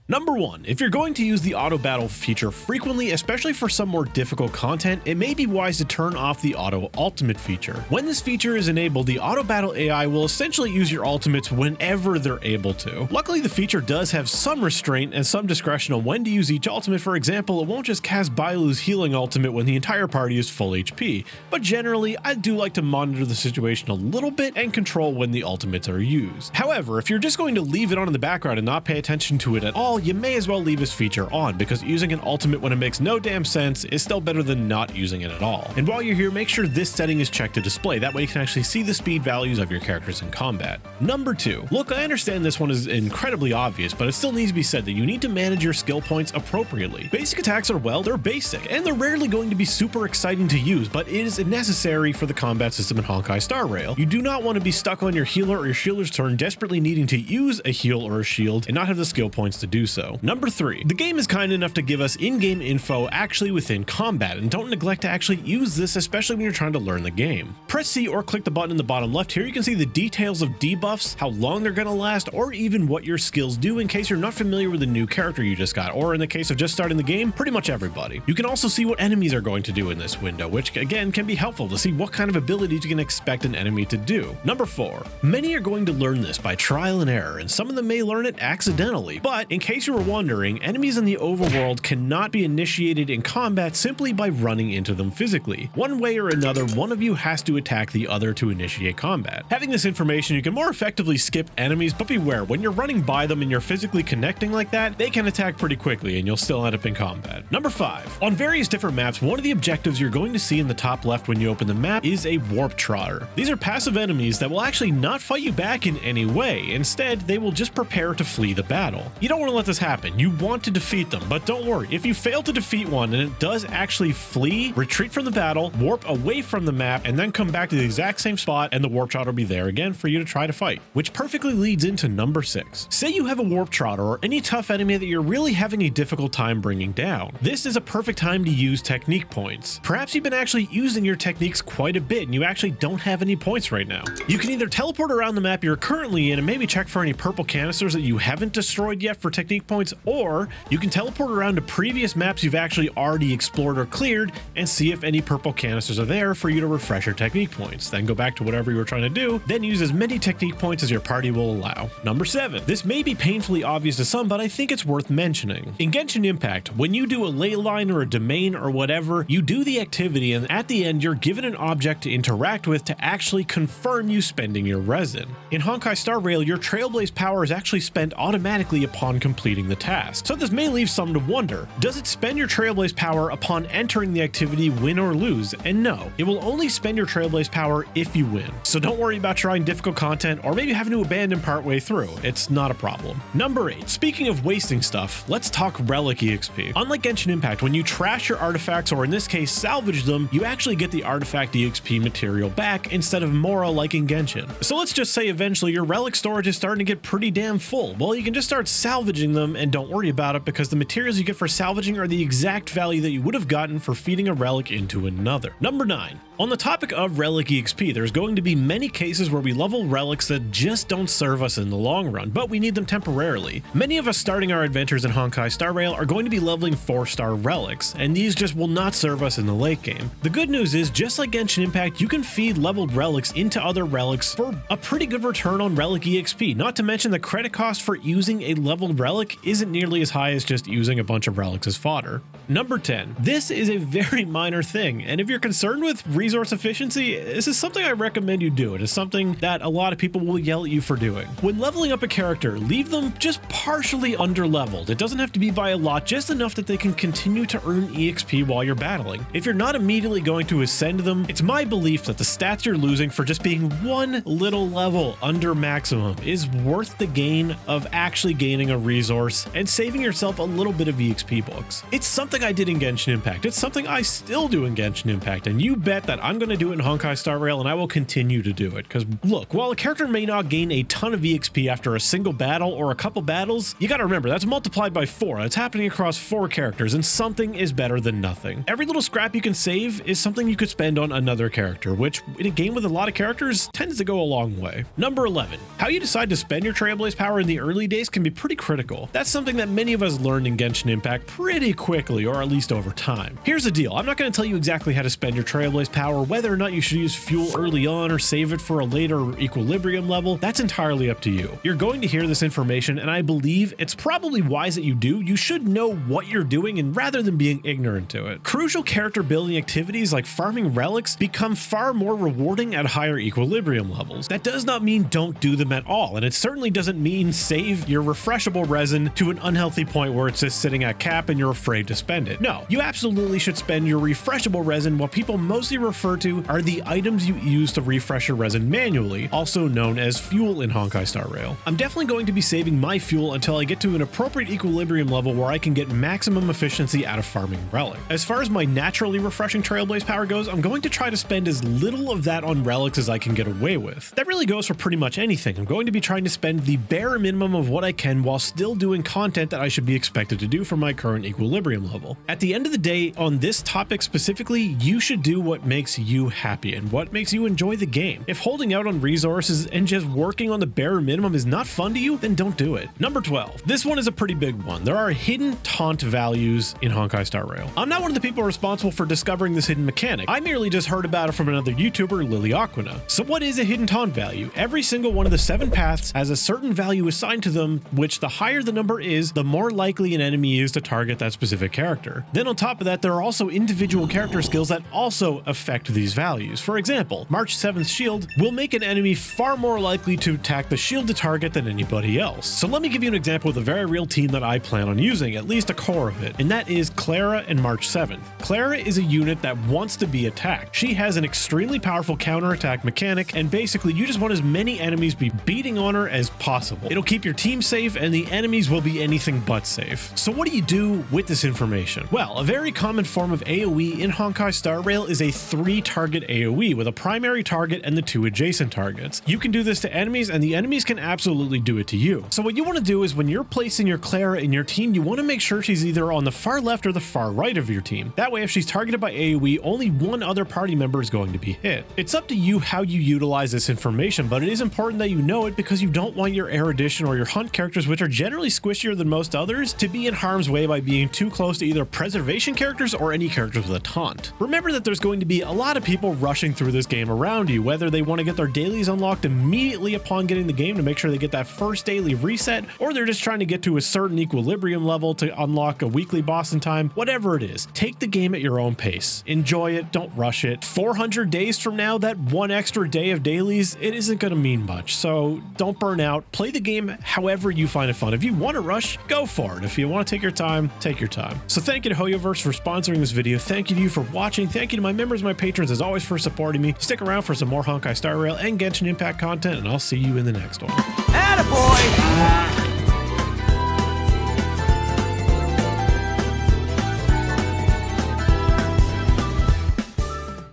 Number 1. If you're going to use the auto battle feature frequently, especially for some more difficult content, it may be wise to turn off the auto ultimate feature. When this feature is enabled, the auto battle AI will essentially use your ultimates whenever they're able to. Luckily, the feature does have some restraint and some discretion on when to use each ultimate. For example, it won't just cast Bailu's healing ultimate when the entire party is full HP, but generally, I do like to monitor the situation a little bit and control when the ultimates are used. However, if you're just going to leave it on in the background and not pay attention to it at all, you may as well leave this feature on, because using an ultimate when it makes no damn sense is still better than not using it at all. And while you're here, make sure this setting is checked to display. That way you can actually see the speed values of your characters in combat. Number 2. Look, I understand this one is incredibly obvious, but it still needs to be said that you need to manage your skill points appropriately. Basic attacks are, well, they're basic, and they're rarely going to be super exciting to use, but it is necessary for the combat system in Honkai Star Rail. You do not want to be stuck on your healer or your shielder's turn desperately needing to use a heal or a shield and not have the skill points to do so. Number 3. The game is kind enough to give us in-game info actually within combat, and don't neglect to actually use this, especially when you're trying to learn the game. Press C or click the button in the bottom left. Here you can see the details of debuffs, how long they're going to last, or even what your skills do in case you're not familiar with the new character you just got, or in the case of just starting the game, pretty much everybody. You can also see what enemies are going to do in this window, which again can be helpful to see what kind of abilities you can expect an enemy to do. Number 4. Many are going to learn this by trial and error, and some of them may learn it accidentally, but in case you were wondering, enemies in the overworld cannot be initiated in combat simply by running into them physically. One way or another, one of you has to attack the other to initiate combat. Having this information, you can more effectively skip enemies, but beware, when you're running by them and you're physically connecting like that, they can attack pretty quickly and you'll still end up in combat. Number 5. On various different maps, one of the objectives you're going to see in the top left when you open the map is a warp trotter. These are passive enemies that will actually not fight you back in any way. Instead, they will just prepare to flee the battle. You don't want to let this happen. You want to defeat them, but don't worry. If you fail to defeat one and it does actually flee, retreat from the battle, warp away from the map, and then come back to the exact same spot, and the warp trotter will be there again for you to try to fight. Which perfectly leads into number 6. Say you have a warp trotter or any tough enemy that you're really having a difficult time bringing down. This is a perfect time to use technique points. Perhaps you've been actually using your techniques quite a bit and you actually don't have any points right now. You can either teleport around the map you're currently in and maybe check for any purple canisters that you haven't destroyed yet for technique points, or you can teleport around to previous maps you've actually already explored or cleared and see if any purple canisters are there for you to refresh your technique points. Then go back to whatever you were trying to do, then use as many technique points as your party will allow. Number 7. This may be painfully obvious to some, but I think it's worth mentioning. In Genshin Impact, when you do a ley line or a domain or whatever, you do the activity and at the end you're given an object to interact with to actually confirm you spending your resin. In Honkai Star Rail, your Trailblaze Power is actually spent automatically upon completing the task. So this may leave some to wonder, does it spend your Trailblaze Power upon entering the activity, win or lose? And no, it will only spend your Trailblaze Power if you win. So don't worry about trying difficult content or maybe having to abandon partway through. It's not a problem. Number 8. Speaking of wasting stuff, let's talk Relic Exp. Unlike Genshin Impact, when you trash your artifacts, or in this case salvage them, you actually get the artifact EXP material back instead of Mora like in Genshin. So let's just say eventually your relic storage is starting to get pretty damn full. Well, you can just start salvaging them and don't worry about it, because the materials you get for salvaging are the exact value that you would have gotten for feeding a relic into another. Number 9. On the topic of Relic Exp, there's going to be many cases where we level relics that just don't serve us in the long run, but we need them temporarily. Many of us starting our adventures in Honkai Star Rail are going to be leveling 4-star relics, and these just will not serve us in the late game. The good news is, just like Genshin Impact, you can feed leveled relics into other relics for a pretty good return on Relic Exp, not to mention the credit cost for using a leveled relic isn't nearly as high as just using a bunch of relics as fodder. Number 10. This is a very minor thing, and if you're concerned with resource efficiency, this is something I recommend you do. It is something that a lot of people will yell at you for doing. When leveling up a character, leave them just partially under-leveled. It doesn't have to be by a lot, just enough that they can continue to earn EXP while you're battling. If you're not immediately going to ascend them, it's my belief that the stats you're losing for just being one little level under maximum is worth the gain of actually gaining a resource and saving yourself a little bit of EXP books. It's something something I did in Genshin Impact. It's something I still do in Genshin Impact, and you bet that I'm going to do it in Honkai Star Rail, and I will continue to do it. Because look, while a character may not gain a ton of EXP after a single battle or a couple battles, you got to remember that's multiplied by 4. That's happening across 4 characters, and something is better than nothing. Every little scrap you can save is something you could spend on another character, which in a game with a lot of characters tends to go a long way. Number 11, how you decide to spend your Trailblaze power in the early days can be pretty critical. That's something that many of us learned in Genshin Impact pretty quickly, or at least over time. Here's the deal, I'm not going to tell you exactly how to spend your Trailblaze power, whether or not you should use fuel early on or save it for a later equilibrium level. That's entirely up to you. You're going to hear this information, and I believe it's probably wise that you do. You should know what you're doing, and rather than being ignorant to it. Crucial character building activities like farming relics become far more rewarding at higher equilibrium levels. That does not mean don't do them at all, and it certainly doesn't mean save your refreshable resin to an unhealthy point where it's just sitting at cap and you're afraid to spend it. No, you absolutely should spend your refreshable resin. What people mostly refer to are the items you use to refresh your resin manually, also known as fuel in Honkai Star Rail. I'm definitely going to be saving my fuel until I get to an appropriate equilibrium level where I can get maximum efficiency out of farming relic. As far as my naturally refreshing Trailblaze power goes, I'm going to try to spend as little of that on relics as I can get away with. That really goes for pretty much anything. I'm going to be trying to spend the bare minimum of what I can while still doing content that I should be expected to do for my current equilibrium level. At the end of the day, on this topic specifically, you should do what makes you happy and what makes you enjoy the game. If holding out on resources and just working on the bare minimum is not fun to you, then don't do it. Number 12. This one is a pretty big one. There are hidden taunt values in Honkai Star Rail. I'm not one of the people responsible for discovering this hidden mechanic. I merely just heard about it from another YouTuber, Lily Aquina. So what is a hidden taunt value? Every single one of the 7 paths has a certain value assigned to them, which the higher the number is, the more likely an enemy is to target that specific character. Then on top of that, there are also individual character skills that also affect these values. For example, March 7th shield will make an enemy far more likely to attack the shielded target than anybody else. So let me give you an example with a very real team that I plan on using, at least a core of it, and that is Clara and March 7th. Clara is a unit that wants to be attacked. She has an extremely powerful counterattack mechanic, and basically you just want as many enemies be beating on her as possible. It'll keep your team safe, and the enemies will be anything but safe. So what do you do with this information? Well, a very common form of AoE in Honkai Star Rail is a 3-target AoE with a primary target and the 2 adjacent targets. You can do this to enemies, and the enemies can absolutely do it to you. So what you want to do is when you're placing your Clara in your team, you want to make sure she's either on the far left or the far right of your team. That way, if she's targeted by AoE, only one other party member is going to be hit. It's up to you how you utilize this information, but it is important that you know it because you don't want your erudition or your hunt characters, which are generally squishier than most others, to be in harm's way by being too close to either preservation characters or any characters with a taunt. Remember that there's going to be a lot of people rushing through this game around you, whether they want to get their dailies unlocked immediately upon getting the game to make sure they get that first daily reset, or they're just trying to get to a certain equilibrium level to unlock a weekly boss in time. Whatever it is, take the game at your own pace. Enjoy it, don't rush it. 400 days from now, that one extra day of dailies, it isn't going to mean much, so don't burn out. Play the game however you find it fun. If you want to rush, go for it. If you want to take your time, take your time. So thank you to HoYoverse for sponsoring this video. Thank you to you for watching. Thank you to my members, my patrons, as always, for supporting me. Stick around for some more Honkai Star Rail and Genshin Impact content, and I'll see you in the next one. Attaboy!